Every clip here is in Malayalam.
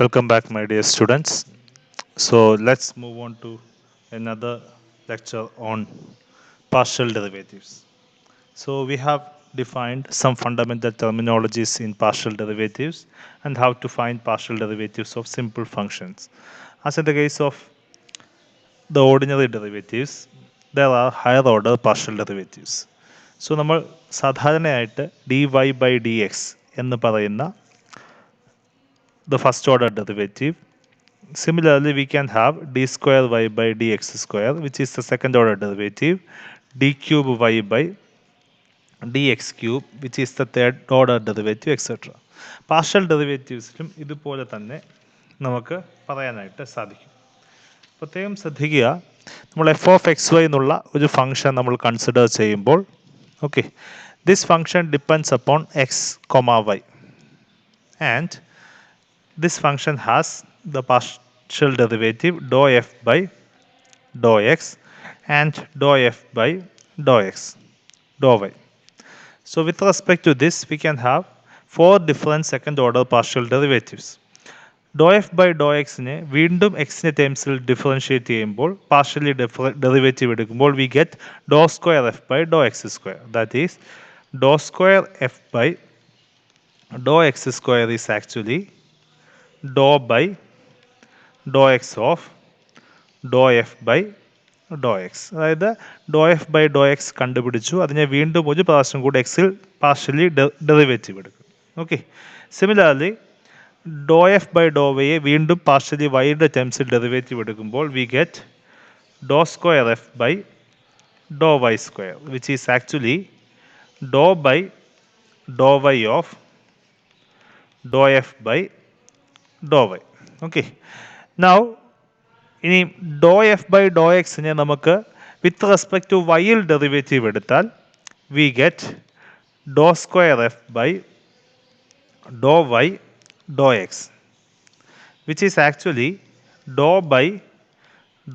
Welcome back, my dear students. So let's move on to another lecture on partial derivatives. So we have defined some fundamental terminologies in partial derivatives and how to find partial derivatives of simple functions. As in the case of the ordinary derivatives, there are higher order partial derivatives. So നമ്മൾ സാധാരണയായിട്ട് dy by dx എന്ന് പറയുന്ന the first order derivative. Similarly, we can have d square y by dx square, which is the second order derivative, d cube y by dx cube, which is the third order derivative, etc. Partial ഡെറിവേറ്റീവ്സിലും ഇതുപോലെ തന്നെ നമുക്ക് പറയാനായിട്ട് സാധിക്കും. പ്രത്യേകം ശ്രദ്ധിക്കുക, നമ്മൾ എഫ് ഓഫ് എക്സ് വൈ എന്നുള്ള ഒരു ഫംഗ്ഷൻ നമ്മൾ കൺസിഡർ ചെയ്യുമ്പോൾ okay, this function depends upon x comma y and this function has the partial derivative dou f by dou x and dou f by dou x dou y. So with respect to this, we can have four different second order partial derivatives. Dou f by dou x നെ വീണ്ടും എക്സിൻ്റെ ടേംസിൽ ഡിഫറൻഷിയേറ്റ് ചെയ്യുമ്പോൾ പാർഷ്യലി ഡെറിവേറ്റീവ് എടുക്കുമ്പോൾ we get do square f by Dr x square. That is Dr square f by Dr x square is actually Dr by Dr x of Dr f by Dr x. അതായത് ഡോ എഫ് ബൈ ഡോ എക്സ് കണ്ടുപിടിച്ചു, അതിനെ വീണ്ടും ഒരു പ്രാവശ്യം കൂടി എക്സിൽ പാർഷ്യലി ഡെറിവേറ്റീവ് എടുക്കും. Okay, similarly do f by ഡോ വൈയെ വീണ്ടും പാർഷ്യലി വൈയുടെ ടേംസിൽ ഡെറിവേറ്റീവ് എടുക്കുമ്പോൾ we get do square f by Dr y square, which is actually Dr by Dr y of Dr f by Dr y. Okay, now ഇനി ഡോ എഫ് ബൈ ഡോ എക്സിനെ നമുക്ക് വിത്ത് റെസ്പെക്ട് ടു വൈയിൽ ഡെറിവേറ്റീവ് എടുത്താൽ we get do square f by Dr y do x, which is actually Dr by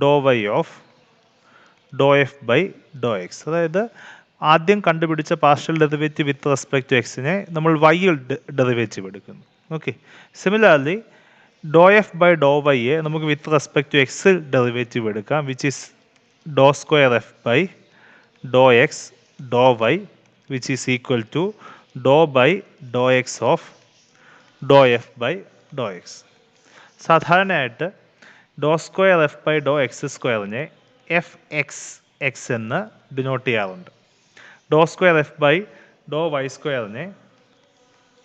Dr y of Dr f by Dr x. അതായത് ആദ്യം കണ്ടുപിടിച്ച partial derivative with respect to എക്സിനെ നമ്മൾ വൈയിൽ ഡെറിവേറ്റീവ് എടുക്കുന്നു. Okay, similarly do f by ഡോ വൈയെ നമുക്ക് വിത്ത് റെസ്പെക്ട് ടു എക്സിൽ ഡെറിവേറ്റീവ് എടുക്കാം, which is Dr square f by Dr x do y, which is equal to Dr by Dr x of Dr f by Dr x. സാധാരണയായിട്ട് do square f by Dr x സ്ക്വയറിനെ എഫ് എക്സ് എക്സ് എന്ന് ഡിനോട്ട് ചെയ്യാറുണ്ട്. Do square f by Dr y സ്ക്വയറിനെ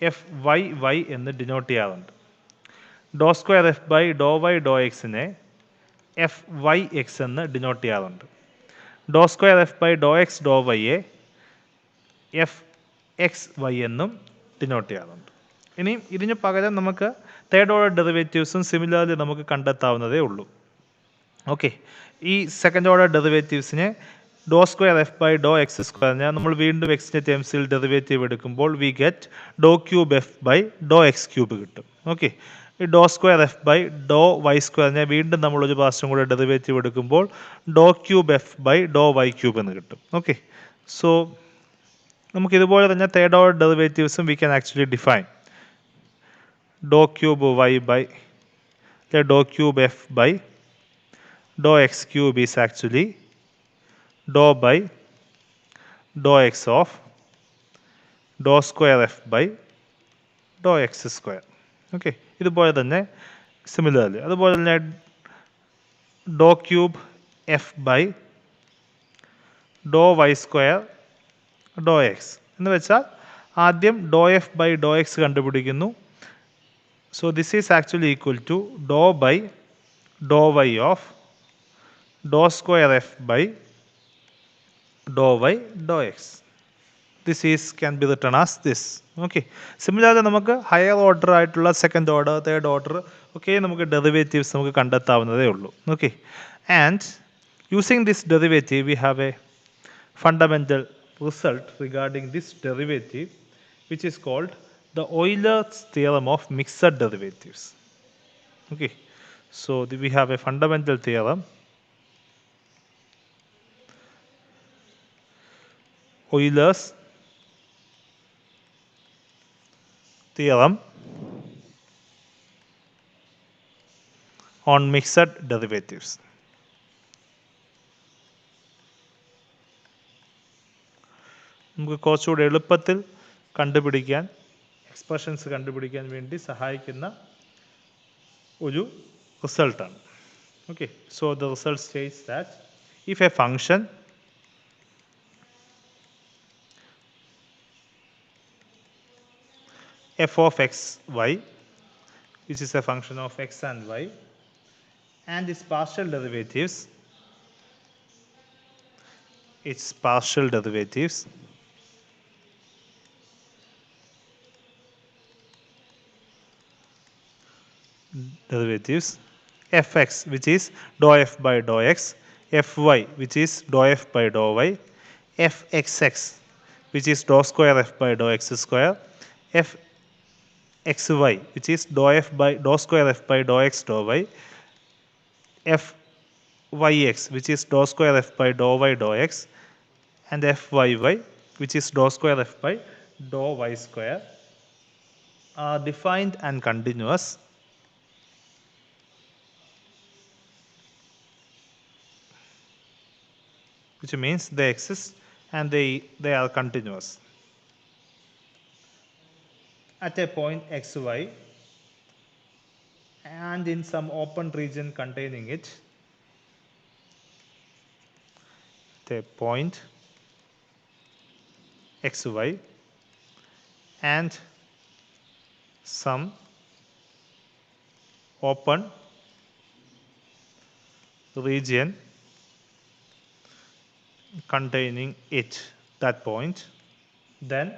എഫ് വൈ വൈ എന്ന് ഡിനോട്ട് ചെയ്യാറുണ്ട്. Do square f by Dr y do എക്സിനെ എഫ് വൈ എക്സ് എന്ന് ഡിനോട്ട് ചെയ്യാറുണ്ട്. Do square f by Dr x do വൈയെ എഫ് എക്സ് വൈ എന്നും ഡിനോട്ട് ചെയ്യാറുണ്ട്. ഇനി ഇതിന് പകരം നമുക്ക് തേർഡ് ഓർഡർ ഡെറിവേറ്റീവ്സും സിമിലർലി നമുക്ക് കണ്ടെത്താവുന്നതേ ഉള്ളൂ. ഓക്കെ, ഈ സെക്കൻഡ് ഓർഡർ ഡെറിവേറ്റീവ്സിനെ do square f by Dr x സ്ക്വയറിനെ നമ്മൾ വീണ്ടും എക്സിൻ്റെ ടേംസിൽ ഡെറിവേറ്റീവ് എടുക്കുമ്പോൾ we get do cube f by Dr x cube കിട്ടും. ഓക്കെ, ഈ do square f by Dr y സ്ക്വയറിനെ വീണ്ടും നമ്മൾ ഒരു പ്രാവശ്യം കൂടെ ഡെറിവേറ്റീവ് എടുക്കുമ്പോൾ do cube f by Dr y cube എന്ന് കിട്ടും. ഓക്കെ, സോ നമുക്ക് ഇതുപോലെ തന്നെ തേർഡ് ഓർഡർ ഡെറിവേറ്റീവ്സും we can actually define do cube Y by do cube f by Dr x cube is actually Dr by Dr x of do square f by Dr x square. Okay, ഇതുപോലെ തന്നെ സിമിലർലി അതുപോലെ തന്നെ do cube f by Dr y square do x എന്ന് വെച്ചാൽ ആദ്യം do f by Dr x കണ്ടുപിടിക്കുന്നു. So this is actually equal to Dr by Dr y of do square f by Dr y do x. This is can be written as this. Okay, similarly നമുക്ക് ഹയർ ഓർഡർ ആയിട്ടുള്ള സെക്കൻഡ് ഓർഡർ തേർഡ് ഓർഡർ ഒക്കെ നമുക്ക് ഡെറിവേറ്റീവ്സ് നമുക്ക് കണ്ടെത്താവുന്നതേ ഉള്ളൂ. Okay, and using this derivative we have a fundamental result regarding this derivative which is called the Euler's theorem of mixed derivatives. Okay, so we have a fundamental theorem, Euler's theorem on mixed derivatives. നമുക്ക് കുറച്ചുകൂടി എളുപ്പത്തിൽ കണ്ടുപിടിക്കാൻ എക്സ്പ്രഷൻസ് കണ്ടുപിടിക്കാൻ വേണ്ടി സഹായിക്കുന്ന ഒരു റിസൾട്ടാണ്. Okay, so the result States that if A function f of x y, which is a function of x and y, and its partial derivatives fx, which is dou f by dou x, fy, which is dou f by dou y, fxx, which is dou square f by dou x square, fxy, which is dou f by dou square f by dou x dou y, fyx, which is dou square f by dou y dou x, and fyy, which is dou square f by dou y square, are defined and continuous, which means they exist and they are continuous at a point xy and in some open region containing it, at a point xy and some open region containing it, that point, then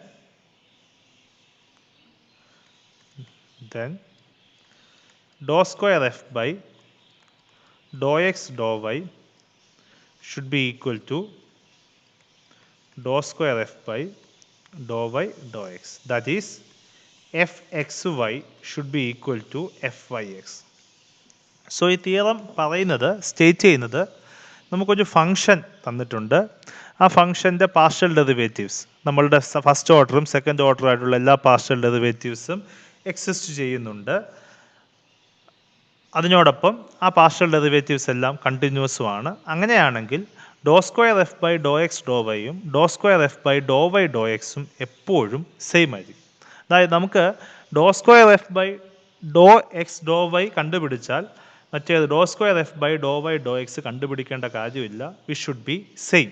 dou square f by dou x dou y should be equal to dou square f by dou y dou x. That is, fxy should be equal to fyx. So ഈ തിയറം പറയുന്നത്, സ്റ്റേറ്റ് ചെയ്യുന്നത്, നമുക്കൊരു ഫംഗ്ഷൻ തന്നിട്ടുണ്ട്. ആ ഫംഗ്ഷൻ്റെ പാർഷ്യൽ ഡെറിവേറ്റീവ്സ്, നമ്മളുടെ ഫസ്റ്റ് ഓർഡറും സെക്കൻഡ് ഓർഡറും ആയിട്ടുള്ള എല്ലാ പാർഷ്യൽ ഡെറിവേറ്റീവ്സും എക്സിസ്റ്റ് ചെയ്യുന്നുണ്ട്. അതിനോടൊപ്പം ആ പാർഷ്യൽ ഡെറിവേറ്റീവ്സ് എല്ലാം കണ്ടിന്യൂസുമാണ്. അങ്ങനെയാണെങ്കിൽ do square f by Dr x do വൈയും do square f by Dr y do എക്സും എപ്പോഴും സെയിം ആയിരിക്കും. അതായത് നമുക്ക് do square f by Dr x do y കണ്ടുപിടിച്ചാൽ മറ്റേത് do square f by Dr y do x കണ്ടുപിടിക്കേണ്ട കാര്യമില്ല. We should be same.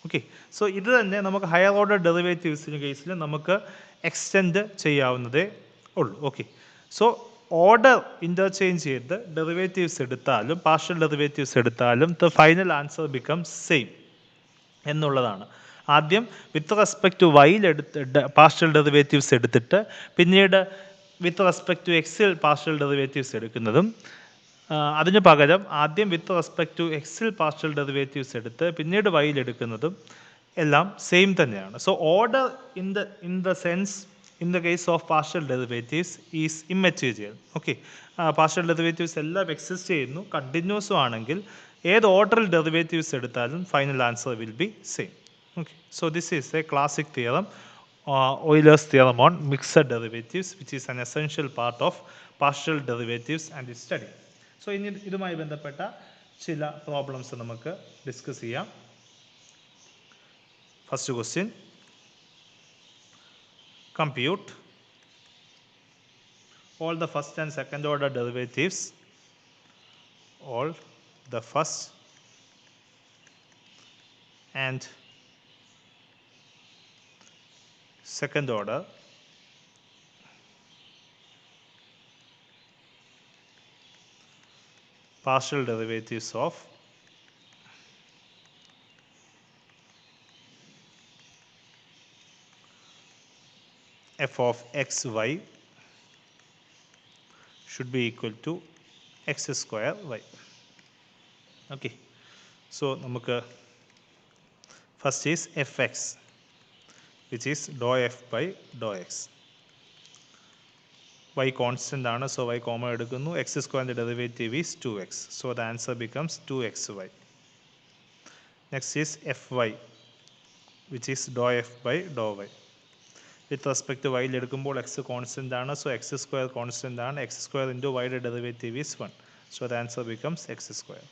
Okay, so ഇത് തന്നെ നമുക്ക് ഹയർ ഓർഡർ ഡെറിവേറ്റീവ്സിൻ്റെ കേസിൽ നമുക്ക് എക്സ്റ്റെൻഡ് ചെയ്യാവുന്നതേ ഉള്ളൂ. ഓക്കെ, സോ ഓർഡർ ഇൻ്റർചേഞ്ച് ചെയ്ത് ഡെറിവേറ്റീവ്സ് എടുത്താലും പാർഷ്യൽ ഡെറിവേറ്റീവ്സ് എടുത്താലും the final answer becomes same എന്നുള്ളതാണ്. ആദ്യം വിത്ത് റെസ്പെക്ട് ടു വൈയിൽ പാർഷ്യൽ ഡെറിവേറ്റീവ്സ് എടുത്തിട്ട് പിന്നീട് വിത്ത് റെസ്പെക്ട് ടു എക്സിൽ പാർഷ്യൽ ഡെറിവേറ്റീവ്സ് എടുക്കുന്നതും, അതിന് പകരം ആദ്യം വിത്ത് റെസ്പെക്ട് ടു എക്സിൽ പാർഷ്യൽ ഡെറിവേറ്റീവ്സ് എടുത്ത് പിന്നീട് വൈയിൽ എടുക്കുന്നതും എല്ലാം സെയിം തന്നെയാണ്. So order in the sense in the case of partial derivatives is immaterial. Okay, partial derivatives എല്ലാം എക്സിസ്റ്റ് ചെയ്യുന്നു, കണ്ടിന്യൂസും ആണെങ്കിൽ ഏത് ഓർഡറിൽ ഡെറിവേറ്റീവ്സ് എടുത്താലും final answer will be same. Okay, so this is A classic theorem, Euler's theorem on mixed derivatives, which is an essential part of partial derivatives and its study. So ഇനി ഇതുമായി ബന്ധപ്പെട്ട ചില പ്രോബ്ലംസ് നമുക്ക് ഡിസ്കസ് ചെയ്യാം. First question, compute all the first and second order derivatives, all the first and second order partial derivatives of f of x y should be equal to x square y. Okay, so നമുക്ക് first is fx, which is dou f by dou x. y constant ആണ്, so y കോമൺ എടുക്കുന്നു. x square derivative is 2x, so the answer becomes 2xy. Next is fy, which is dou f by dou y. With respect to വൈയിൽ എടുക്കുമ്പോൾ എക്സ് കോൺസ്റ്റൻ്റ് ആണ്, സോ എക്സ് സ്ക്വയർ കോൺസ്റ്റൻ്റ് ആണ്. എക്സ് സ്ക്വയർ ഇൻറ്റു വൈയുടെ derivative is 1, So the answer becomes x square.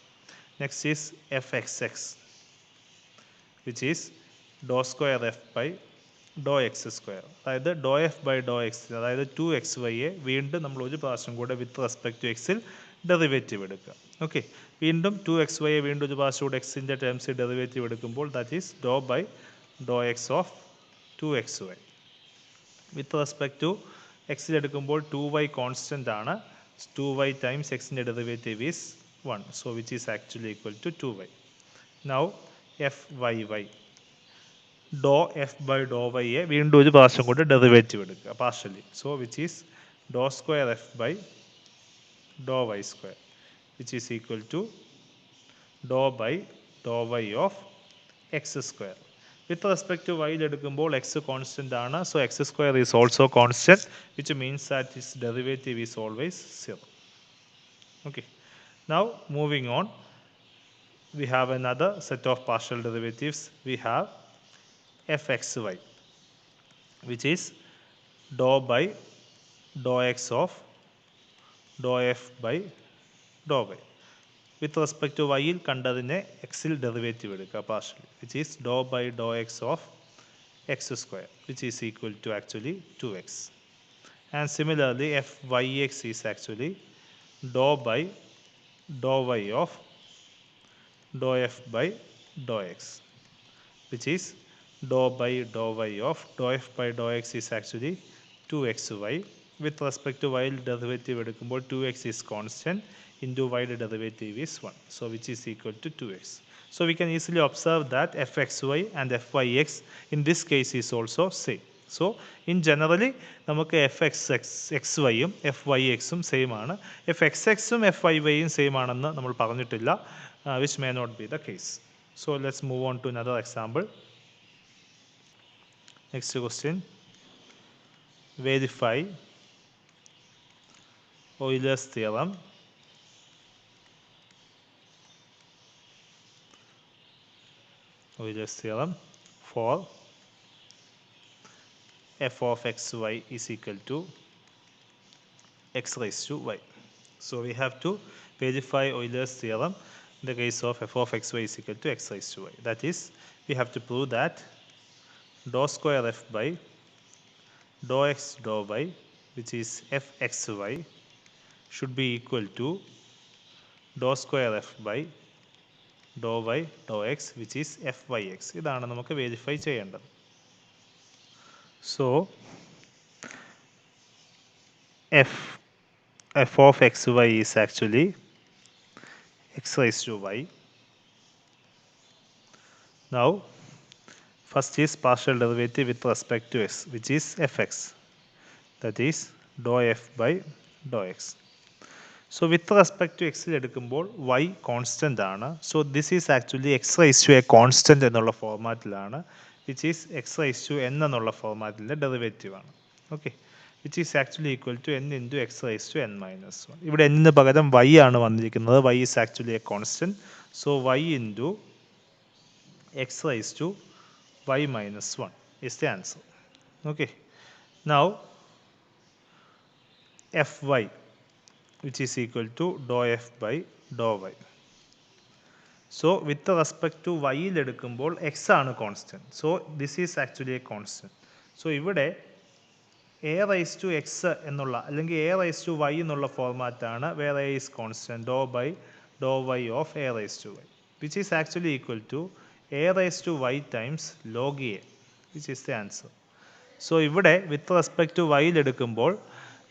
Next is fxx, which is dou square f by ഡോ എക്സ് സ്ക്വയർ. അതായത് ഡോ എഫ് ബൈ ഡോ എക്സ്, അതായത് 2xyയെ വീണ്ടും നമ്മൾ ഒരു പ്രാവശ്യം കൂടെ വിത്ത് റെസ്പെക്ട് ടു എക്സിൽ ഡെറിവേറ്റീവ് എടുക്കുക. ഓക്കെ, വീണ്ടും 2xyയെ വീണ്ടും ഒരു പ്രാവശ്യം കൂടെ എക്സിൻ്റെ ടേംസിൽ ഡെറിവേറ്റീവ് എടുക്കുമ്പോൾ that is Dr by Dr x of 2xy. With respect to എക്സിൽ എടുക്കുമ്പോൾ 2y കോൺസ്റ്റൻ്റ് ആണ്. 2y ടൈംസ് എക്സിൻ്റെ derivative is 1, so which is actually equal to 2y. Now f y Y, Dr f by ഡോ വൈയെ വീണ്ടും ഒരു പ്രാവശ്യം കൊണ്ട് ഡെറിവേറ്റീവ് എടുക്കുക partially. So which is Dr square f by Dr y square, which is equal to Dr by Dr y of x square. With respect to വൈയിൽ എടുക്കുമ്പോൾ എക്സ് കോൺസ്റ്റൻ്റ് ആണ്. So x square is also constant, which means that is derivative is always 0. Okay, now moving on, we have another set of partial derivatives. We have fxy, which is dou by dou x of dou f by dou y. With respect to വൈയിൽ കണ്ടതിനെ എക്സിൽ ഡെറിവേറ്റീവ് എടുക്കുക partially, which is Dr by Dr x of x square, which is equal to actually 2x. And similarly f y x is actually Dr by Dr y of Dr f by Dr x, which is dou by dou y of dou f by dou x is actually 2xy. With respect to y derivative എടുക്കുമ്പോൾ 2x is constant into y derivative is 1, so which is equal to 2x. So we can easily observe that fxy and fyx in this case is also same. So in generally നമുക്ക് xyയും fyxും സെയിം ആണ്. fxxും fyയും സെയിം ആണെന്ന് നമ്മൾ പറഞ്ഞിട്ടില്ല, which may not be the case. So let's move on to another example. Next question, verify Euler's theorem for f of xy is equal to x raised to y. So we have to verify Euler's theorem in the case of f of xy is equal to x raised to y. That is, we have to prove that dou square f by dou x dou y, which is fxy, should be equal to dou square f by dou y dou x, which is fyx. ഇതാണ് നമുക്ക് വെരിഫൈ ചെയ്യേണ്ടത്. So f of xy is actually x raised to y. Now first is partial derivative with respect to x, which is fx, that is dou f by dou x. So with respect to x എടുക്കുമ്പോൾ y കോൺസ്റ്റൻ്റ് ആണ്. So this is actually x raise to a constant എന്നുള്ള ഫോർമാറ്റിലാണ്, which is x raise to n എന്നുള്ള ഫോർമാറ്റിൻ്റെ ഡെറിവേറ്റീവ് ആണ്. Okay, which is actually equal to n into x raise to n minus 1. ഇവിടെ എന്നിന് പകരം y ആണ് വന്നിരിക്കുന്നത്. y is actually a constant. So y into x raise to y minus 1 is the answer. Okay, now fy, which is equal to dou f by dou y. So with respect to y എടുക്കുമ്പോൾ x ആണ് constant. So this is actually a constant. So ഇവിടെ a റൈസ് ടു എക്സ് എന്നുള്ള അല്ലെങ്കിൽ a റൈസ് ടു y എന്നുള്ള ഫോർമാറ്റാണ് where a is constant, dou by Dr y of a raise to y, which is actually equal to a raised to y times log a, which is the answer. So ഇവിടെ with respect to y എടുക്കുമ്പോൾ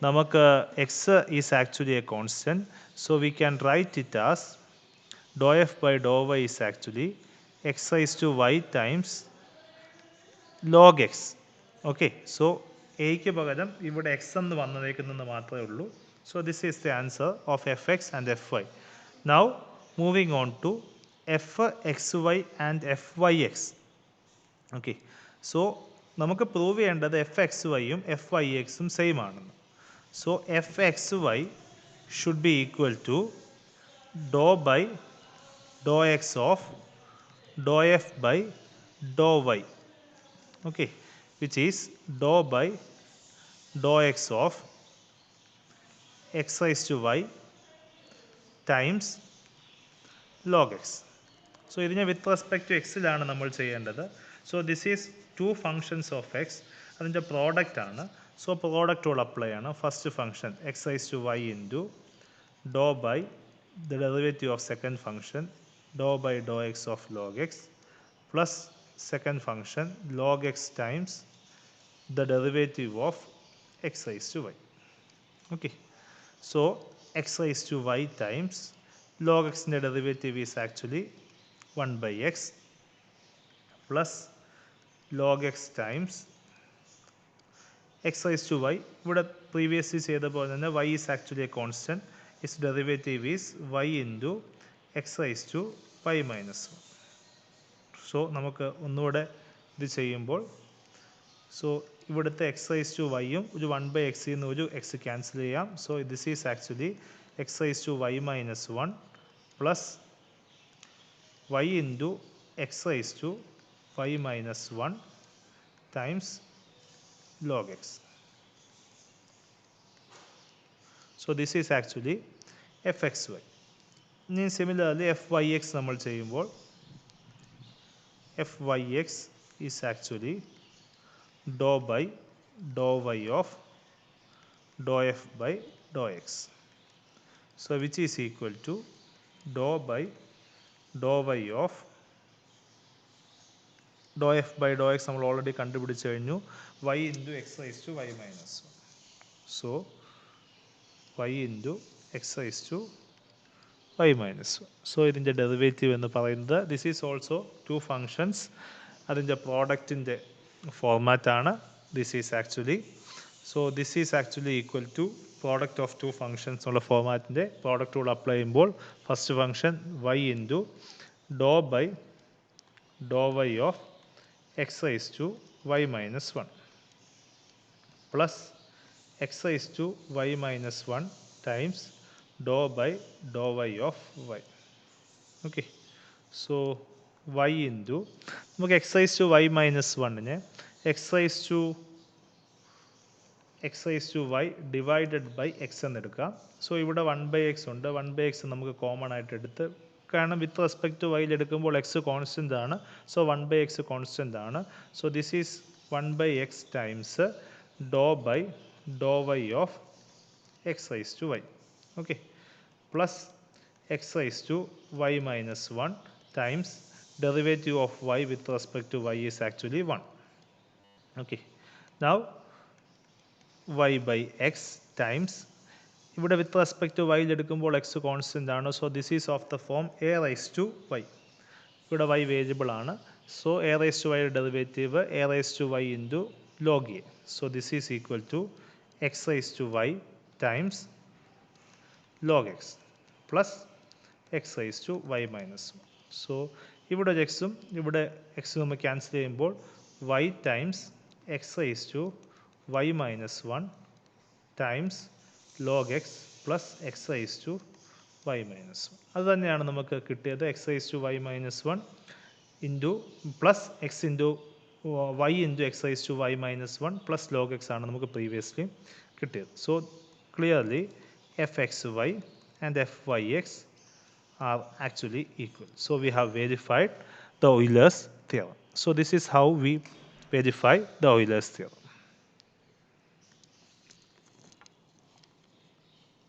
നമുക്ക് x is actually a constant, so we can write it as dou f by dou y is actually x raised to y times log x. Okay, so aക്ക് പകരം ഇവിടെ x എന്ന് വന്നേക്കുന്നത് മാത്രമേ ഉള്ളൂ. So this is the answer of fx and fy. Now moving on to fxy and fyx. Okay, so നമുക്ക് പ്രൂവ് ചെയ്യേണ്ടത് fxyയും fyxും സെയിം ആണെന്ന്. So fxy should be equal to Dr by Dr x of Dr f by Dr y. Okay, which is Dr by Dr x of x raise to y times log x. So ഇതിനെ വിത്ത് റെസ്പെക്ട് ടു എക്സിലാണ് നമ്മൾ ചെയ്യേണ്ടത്. So this is two functions of x, അതിൻ്റെ പ്രോഡക്റ്റ് ആണ്. സോ പ്രോഡക്റ്റ് ഓൾ അപ്ലൈ ആണ്. First function X raise to y into Dr by the derivative of second function ഡോ by Dr x of log x plus second function log x times the derivative of x raised to y. Okay, so x raised to y times log x in the derivative is actually 1 by x plus log x times x raised to y. ഇവിടെ previously ചെയ്ത പോലെ തന്നെ y is actually a constant. Its derivative is y into x raised to y minus 1. So നമുക്ക് ഒന്നുകൂടെ ഇത് ചെയ്യുമ്പോൾ സോ ഇവിടുത്തെ എക്സ് റൈസ് ടു വൈയും ഒരു 1 ബൈ എക്സിൽ നിന്ന് ഒരു എക്സ് ക്യാൻസൽ ചെയ്യാം. So this is actually x raise to y minus 1 plus y into x raise to y minus 1 times log x. So this is actually f x y. ഇനി സിമിലർലി എഫ് വൈ എക്സ് നമ്മൾ ചെയ്യുമ്പോൾ fyx is actually dou by dou y of dou f by dou x. So which is equal to dou by dou y of dou f by dou x നമ്മൾ ഓൾറെഡി കണ്ടുപിടിച്ച് കഴിഞ്ഞു. y into x raised to y minus 1. So y into x raised to y minus 1. So ഇതിൻ്റെ ഡെറിവേറ്റീവ് എന്ന് പറയുന്നത് this is also two functions, അതിൻ്റെ പ്രോഡക്റ്റിൻ്റെ ഫോർമാറ്റാണ്. This is actually equal to product of two functions ഉള്ള ഫോർമാറ്റിൻ്റെ പ്രോഡക്റ്റ് കൂടെ അപ്ലൈ ചെയ്യുമ്പോൾ first function y into Dr by Dr y of x raise to y minus 1 plus x raise to y minus 1 times dou by dou y of y. Okay, so y into നമുക്ക് x raised to y minus 1നെ x raised to y divided by x എന്നെടുക്കാം. സോ ഇവിടെ 1 by x ഉണ്ട്. 1 by x നമുക്ക് കോമൺ ആയിട്ട് എടുത്ത്, കാരണം വിത്ത് റെസ്പെക്ട് ടു വൈയിൽ എടുക്കുമ്പോൾ എക്സ് കോൺസ്റ്റൻ്റ് ആണ്. സോ 1 by x കോൺസ്റ്റൻ്റ് ആണ്. So this is 1 by x times ഡോ by Dr y of x raise to y. Okay, plus x raised to y minus 1 times derivative of y with respect to y is actually 1. Okay, now y by x times ഇവിടെ with respect to y എടുക്കുമ്പോൾ x കോൺസ്റ്റൻ്റ് ആണ്. So this is of the form a raised to y. ഇവിടെ y വേരിയബിൾ ആണ്. So a raised to y derivative a raised to y into log a. So this is equal to x raised to y times log x plus x raised to y minus 1. സോ ഇവിടെ ഒരു എക്സും ഇവിടെ എക്സും നമ്മൾ ക്യാൻസൽ ചെയ്യുമ്പോൾ y times x raise to y minus 1 times log x plus x raise to y minus 1. അത് തന്നെയാണ് നമുക്ക് കിട്ടിയത്. X raise to y minus 1 into plus x into y into x raise to y minus 1 plus log x ആണ് നമുക്ക് പ്രീവിയസ്ലി കിട്ടിയത്. So clearly fxy and fyx are actually equal. So we have verified the Euler's theorem. So this is how we verify the Euler's theorem.